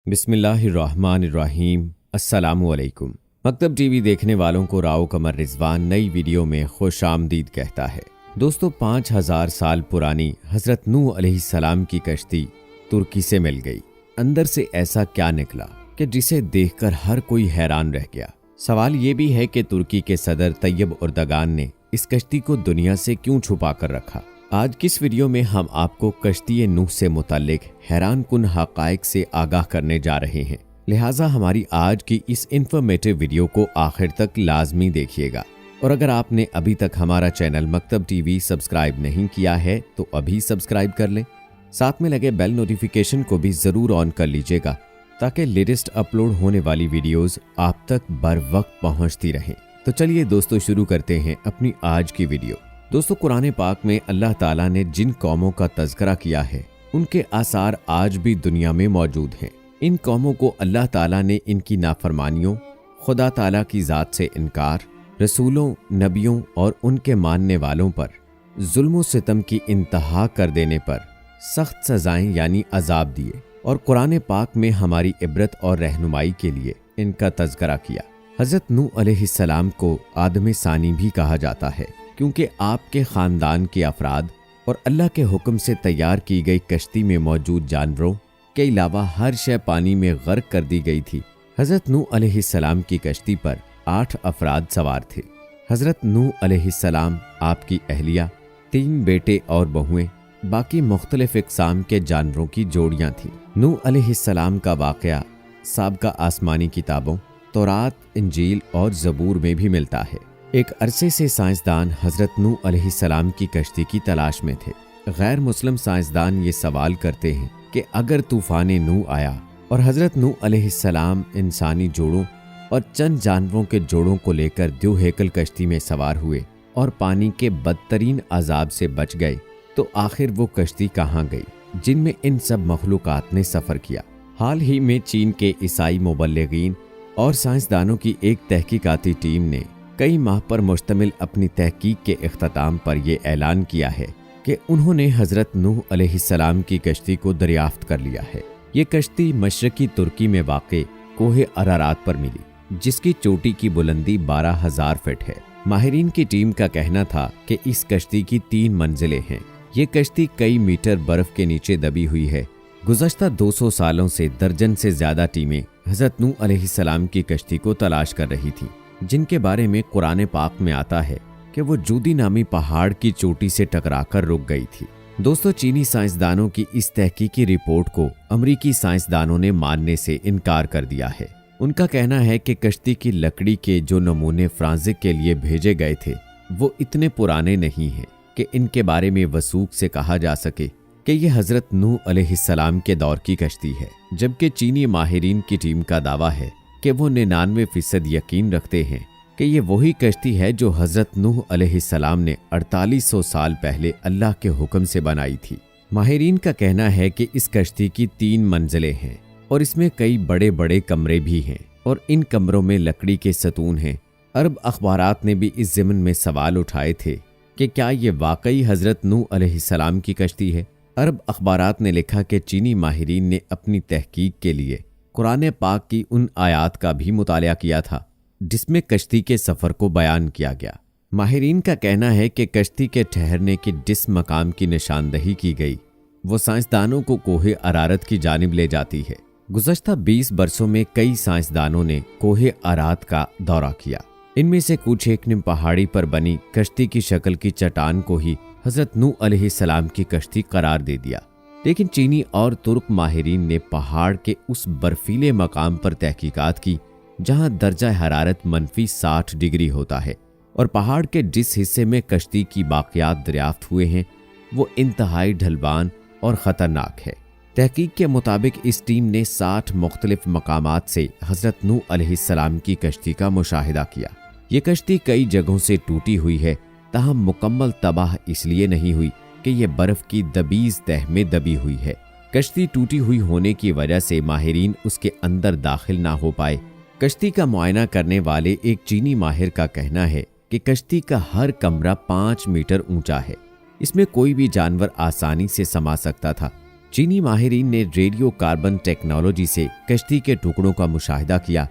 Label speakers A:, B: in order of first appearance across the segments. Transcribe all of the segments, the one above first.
A: बिस्मिल्लाहिर्रहमानिर्रहीम। अस्सलामुअलैकुम। मकतब टीवी देखने वालों को राव कमर रिजवान नई वीडियो में खुश आमदीद कहता है। दोस्तों, 5000 साल पुरानी हज़रत नूह अलैहिस्सलाम की कश्ती तुर्की से मिल गई। अंदर से ऐसा क्या निकला कि जिसे देखकर हर कोई हैरान रह गया। सवाल ये भी है कि तुर्की के सदर तैयब उर्दगान ने इस कश्ती को दुनिया से क्यों छुपा कर रखा। आज किस वीडियो में हम आपको कश्ती नूह से मुताल्लिक हैरान कुन हक़ाइक़ से आगाह करने जा रहे हैं। लिहाजा हमारी आज की इस इंफॉर्मेटिव वीडियो को आखिर तक लाजमी देखिएगा। और अगर आपने अभी तक हमारा चैनल मकतब टीवी सब्सक्राइब नहीं किया है तो अभी सब्सक्राइब कर लें। साथ में लगे बेल नोटिफिकेशन को भी ज़रूर ऑन कर लीजिएगा ताकि लेटेस्ट अपलोड होने वाली वीडियोज़ आप तक बर वक्त पहुँचती रहें। तो चलिए दोस्तों, शुरू करते हैं अपनी आज की वीडियो। दोस्तों, कुरान पाक में अल्लाह ताला ने जिन कौमों का तज़किरा किया है उनके आसार आज भी दुनिया में मौजूद हैं। इन कौमों को अल्लाह ताला ने इनकी नाफरमानियों, खुदा ताला की ज़ात से इनकार, रसूलों, नबियों और उनके मानने वालों पर जुल्म सितम की इंतहा कर देने पर सख्त सजाएं यानी अजाब दिए और कुरान पाक में हमारी इबरत और रहनुमाई के लिए इनका तज़किरा किया। हज़रत नूह अलैहिस्सलाम को आदम सानी भी कहा जाता है क्योंकि आपके ख़ानदान के अफराद और अल्लाह के हुक्म से तैयार की गई कश्ती में मौजूद जानवरों के अलावा हर शय पानी में गर्क कर दी गई थी। हज़रत नूह अलैहिस्सलाम की कश्ती पर 8 अफराद सवार थे। हज़रत नूह अलैहिस्सलाम, आपकी अहलिया, 3 बेटे और बहुएं, बाकी मुख्तलिफ इक़साम के जानवरों की जोड़ियाँ थीं। नूह अलैहिस्सलाम का वाक़या साबका आसमानी किताबों तौरात, इंजील और ज़बूर में भी मिलता है। एक अरसे से साइंसदान हज़रत नूह अलैहिस्सलाम की कश्ती की तलाश में थे। गैर मुस्लिम साइंसदान ये सवाल करते हैं कि अगर तूफ़ान नूह आया और हज़रत नूह अलैहिस्सलाम इंसानी जोड़ों और चंद जानवरों के जोड़ों को लेकर द्यू हेकल कश्ती में सवार हुए और पानी के बदतरीन अजाब से बच गए, तो आखिर वो कश्ती कहाँ गई जिनमें इन सब मखलूक़ात ने सफ़र किया। हाल ही में चीन के ईसाई मुबल्लिगीन और साइंसदानों की एक तहकीकाती टीम ने कई माह पर मुश्तमिल अपनी तहकीक के इख्तिताम पर यह ऐलान किया है कि उन्होंने हज़रत नूह अलैहिस्सलाम की कश्ती को दरियाफ्त कर लिया है। ये कश्ती मशरकी तुर्की में वाक़े कोहे अरारात पर मिली, जिसकी चोटी की बुलंदी 12,000 फीट है। माहिरीन की टीम का कहना था कि इस कश्ती की 3 मंजिलें हैं। ये कश्ती कई मीटर बर्फ के नीचे दबी हुई है। गुज़श्ता 200 सालों से दर्जन से ज़्यादा टीमें हज़रत नूह अलैहिस्सलाम की कश्ती को तलाश कर रही थीं, जिनके बारे में कुरान पाक में आता है कि वो जूदी नामी पहाड़ की चोटी से टकराकर रुक गई थी। दोस्तों, चीनी साइंसदानों की इस तहकीकी रिपोर्ट को अमरीकी साइंसदानों ने मानने से इनकार कर दिया है। उनका कहना है कि कश्ती की लकड़ी के जो नमूने फ्रांसिक के लिए भेजे गए थे वो इतने पुराने नहीं हैं कि इनके बारे में वसूख से कहा जा सके कि ये हज़रत नूह अलैहिस्सलाम के दौर की कश्ती है, जबकि चीनी माहिरीन की टीम का दावा है कि वो 99% यकीन रखते हैं कि ये वही कश्ती है जो हज़रत नूह अलैहिस्सलाम ने 4800 साल पहले अल्लाह के हुक्म से बनाई थी। माहिरीन का कहना है कि इस कश्ती की 3 मंजिलें हैं और इसमें कई बड़े बड़े कमरे भी हैं और इन कमरों में लकड़ी के सतून हैं। अरब अखबारात ने भी इस ज़िमन में सवाल उठाए थे कि क्या ये वाकई हज़रत नूह अलैहिस्सलाम की कश्ती है। अरब अखबारात ने लिखा कि चीनी माहिरीन ने अपनी तहकीक के लिए कुरान पाक की उन आयात का भी मुतालिया किया था जिसमें कश्ती के सफ़र को बयान किया गया। माहिरीन का कहना है कि कश्ती के ठहरने के जिस मकाम की निशानदही की गई वो साइंसदानों को कोहे अरारत की जानिब ले जाती है। गुज़श्ता 20 बरसों में कई साइंसदानों ने कोहे अरारत का दौरा किया। इनमें से कुछ एक ने पहाड़ी पर बनी कश्ती की शक्ल की चट्टान को ही हज़रत नूह अलैहिस्सलाम की कश्ती करार दे दिया, लेकिन चीनी और तुर्क माहिरीन ने पहाड़ के उस बर्फीले मकाम पर तहकीकात की जहां दर्जा हरारत -60 डिग्री होता है और पहाड़ के जिस हिस्से में कश्ती की बाक़ियात दरियाफ्त हुए हैं वो इंतहाई ढलवान और ख़तरनाक है। तहकीक के मुताबिक इस टीम ने 60 मुख्तलिफ मकामात से हज़रत नूह अलैहिस्सलाम की कश्ती का मुशाहिदा किया। ये कश्ती कई जगहों से टूटी हुई है, ताहम मुकम्मल तबाह इसलिए नहीं हुई कि ये बर्फ़ की दबीज़ तह में दबी हुई है। कश्ती टूटी हुई होने की वजह से माहिरीन उसके अंदर दाखिल ना हो पाए। कश्ती का मुआयना करने वाले एक चीनी माहिर का कहना है कि कश्ती का हर कमरा 5 मीटर ऊंचा है। इसमें कोई भी जानवर आसानी से समा सकता था। चीनी माहिरीन ने रेडियो कार्बन टेक्नोलॉजी से कश्ती के टुकड़ों का मुशाहिदा किया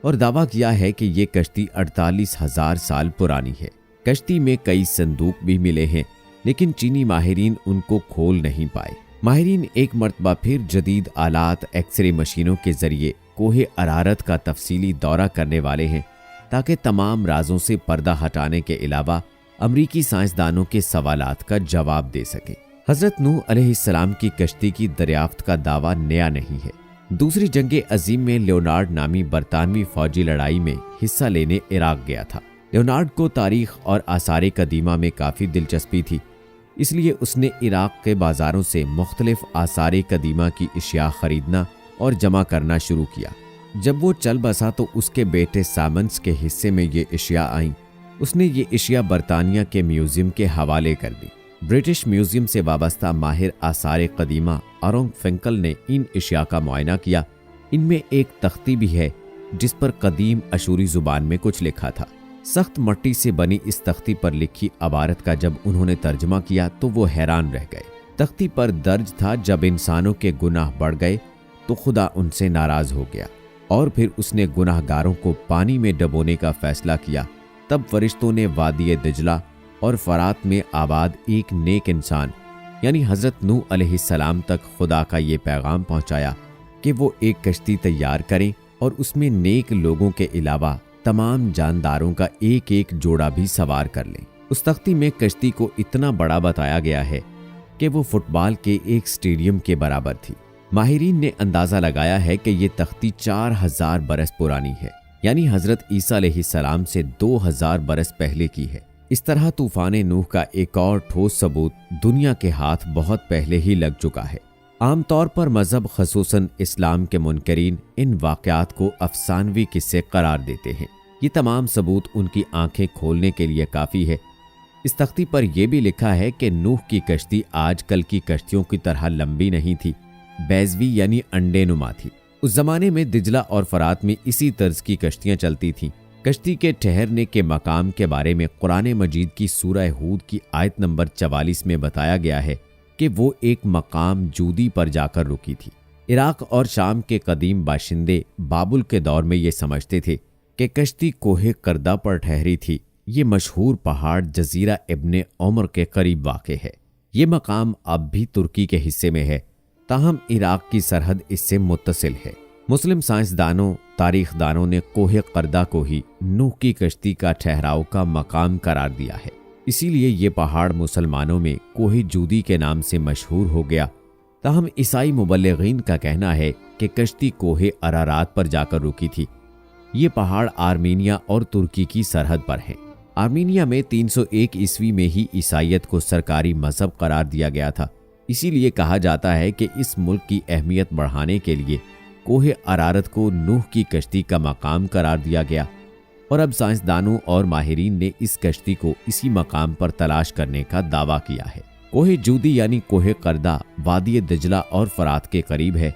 A: और दावा किया है कि ये कश्ती 48,000 साल पुरानी है। कश्ती में कई संदूक भी मिले हैं, लेकिन चीनी माहिरीन उनको खोल नहीं पाए। माहिरीन एक मर्तबा फिर जदीद आलात एक्सरे मशीनों के जरिए कोहे अरारत का तफसीली दौरा करने वाले हैं, ताकि तमाम राजों से पर्दा हटाने के अलावा अमरीकी साइंसदानों के सवालात का जवाब दे सके। हजरत नूह अलैहिस्सलाम की कश्ती की दरियाफ्त का दावा नया नहीं है। दूसरी जंग अजीम में लियोनार्ड नामी बरतानवी फौजी लड़ाई में हिस्सा लेने इराक गया था। लियोनार्ड को तारीख और आसार कदीमा में काफ़ी दिलचस्पी थी, इसलिए उसने इराक के बाज़ारों से मुख्तलिफ आसार कदीमा की अशिया ख़रीदना और जमा करना शुरू किया। जब वो चल बसा तो उसके बेटे सामंस के हिस्से में ये अशिया आईं। उसने ये अशिया बरतानिया के म्यूज़ियम के हवाले कर दी। ब्रिटिश म्यूज़ियम से वाबस्ता माहिर आसार कदीमा अरोंग फिंकल ने इन अशिया का मुआयना किया। इनमें एक तख्ती भी है जिस पर कदीम अशूरी ज़ुबान में कुछ लिखा था। सख्त मट्टी से बनी इस तख्ती पर लिखी अबारत का जब उन्होंने तर्जमा किया तो वो हैरान रह गए। तख्ती पर दर्ज था, जब इंसानों के गुनाह बढ़ गए तो खुदा उनसे नाराज हो गया और फिर उसने गुनाहगारों को पानी में डबोने का फैसला किया। तब फरिश्तों ने वादी दिजला और फरात में आबाद एक नेक इंसान यानी हज़रत नूह अलैहिस्सलाम तक खुदा का ये पैगाम पहुंचाया कि वो एक कश्ती तैयार करें और उसमें नेक लोगों के अलावा तमाम जानदारों का एक एक जोड़ा भी सवार कर लें। उस तख्ती में कश्ती को इतना बड़ा बताया गया है कि वो फुटबॉल के एक स्टेडियम के बराबर थी। माहिरीन ने अंदाज़ा लगाया है कि ये तख्ती 4000 बरस पुरानी है, यानी हज़रत ईसा अलैहिस्सलाम से 2000 बरस पहले की है। इस तरह तूफान नूह का एक और ठोस सबूत दुनिया के हाथ बहुत पहले ही लग चुका है। आमतौर पर मजहब खसूसन इस्लाम के मुनकरीन इन वाक़यात को अफसानवी किस्से करार देते हैं। ये तमाम सबूत उनकी आंखें खोलने के लिए काफ़ी है। इस तख्ती पर यह भी लिखा है कि नूह की कश्ती आजकल की कश्तियों की तरह लंबी नहीं थी, बैजवी यानी अंडे नुमा थी। उस जमाने में दिजला और फरात में इसी तर्ज की कश्तियां चलती थीं। कश्ती के ठहरने के मकाम के बारे में कुरान मजीद की सूरह हूद की आयत नंबर 44 में बताया गया है कि वो एक मकाम जूदी पर जाकर रुकी थी। इराक और शाम के कदीम बाशिंदे बाबुल के दौर में ये समझते थे कि कश्ती कोहे करदा पर ठहरी थी। ये मशहूर पहाड़ जजीरा इब्ने उमर के करीब वाक़े है। ये मकाम अब भी तुर्की के हिस्से में है, ताहम इराक की सरहद इससे मुत्तसिल है। मुस्लिम साइंसदानों तारीखदानों ने कोहे करदा को ही नूह की कश्ती का ठहराव का मकाम करार दिया है। इसीलिए ये पहाड़ मुसलमानों में कोहे जूदी के नाम से मशहूर हो गया। ताहम ईसाई मुबल्लिगीन का कहना है कि कश्ती कोहे अरारात पर जाकर रुकी थी। ये पहाड़ आर्मीनिया और तुर्की की सरहद पर है। आर्मीनिया में 301 ईस्वी में ही ईसाइयत को सरकारी मजहब करार दिया गया था। इसीलिए कहा जाता है कि इस मुल्क की अहमियत बढ़ाने के लिए कोहे अरारत को नूह की कश्ती का मकाम करार दिया गया और अब साइंसदानों और माहिरीन ने इस कश्ती को इसी मकाम पर तलाश करने का दावा किया है। कोहे जूदी यानी कोहे करदा वादी दिजला और फरात के करीब है,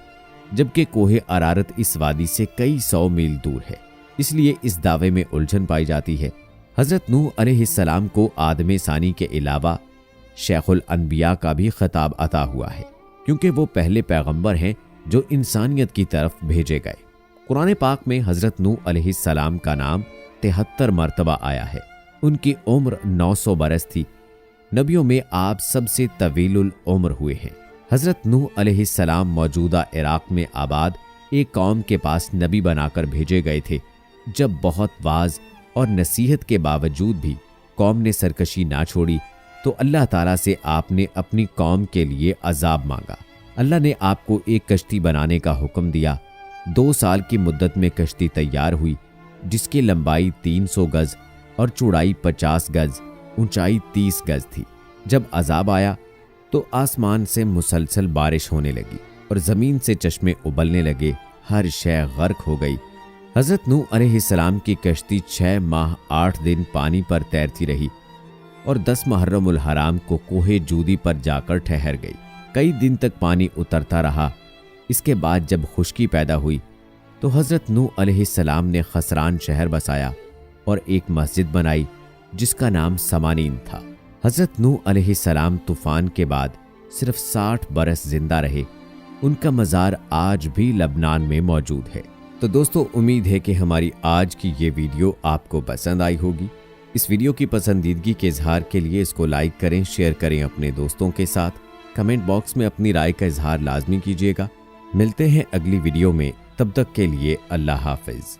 A: जबकि कोहे अरारत इस वादी से कई 100 मील दूर है। इसलिए इस दावे में उलझन पाई जाती है। हज़रत नूह अलैहिस्सलाम को आदम सानी के अलावा शेखुल अनबिया का भी खिताब अता हुआ है, क्योंकि वो पहले पैगंबर हैं जो इंसानियत की तरफ भेजे गए। कुरान पाक में हज़रत नूह अलैहिस्सलाम का नाम 73 मरतबा आया है। उनकी उम्र 900 बरस थी। नबियों में आप सबसे तवीलुल उम्र हुए हैं। हज़रत नूह अलैहिस्सलाम मौजूदा इराक में आबाद एक कौम के पास नबी बनाकर भेजे गए थे। जब बहुत वाज और नसीहत के बावजूद भी कौम ने सरकशी ना छोड़ी तो अल्लाह ताला से आपने अपनी कौम के लिए अजाब मांगा। अल्लाह ने आपको एक कश्ती बनाने का हुक्म दिया। 2 साल की मुद्दत में कश्ती तैयार हुई, जिसकी लंबाई 300 गज और चौड़ाई 50 गज, ऊंचाई 30 गज थी। जब अजाब आया तो आसमान से मुसलसल बारिश होने लगी और ज़मीन से चश्मे उबलने लगे। हर शय गर्क हो गई। हज़रत नूह अलैहिस्सलाम की कश्ती 6 माह 8 दिन पानी पर तैरती रही और 10 मुहर्रमुल हराम को कोहे जूदी पर जाकर ठहर गई। कई दिन तक पानी उतरता रहा। इसके बाद जब खुश्की पैदा हुई तो हज़रत नूह अलैहिस्सलाम ने खसरान शहर बसाया और एक मस्जिद बनाई जिसका नाम समानीन था। हज़रत नूह अलैहिस्सलाम तूफ़ान के बाद सिर्फ 60 बरस जिंदा रहे, उनका मज़ार आज भी लबनान में मौजूद है। तो दोस्तों, उम्मीद है कि हमारी आज की ये वीडियो आपको पसंद आई होगी। इस वीडियो की पसंदीदगी के इजहार के लिए इसको लाइक करें, शेयर करें अपने दोस्तों के साथ। कमेंट बॉक्स में अपनी राय का इजहार लाजमी कीजिएगा। मिलते हैं अगली वीडियो में, तब तक के लिए अल्लाह हाफिज।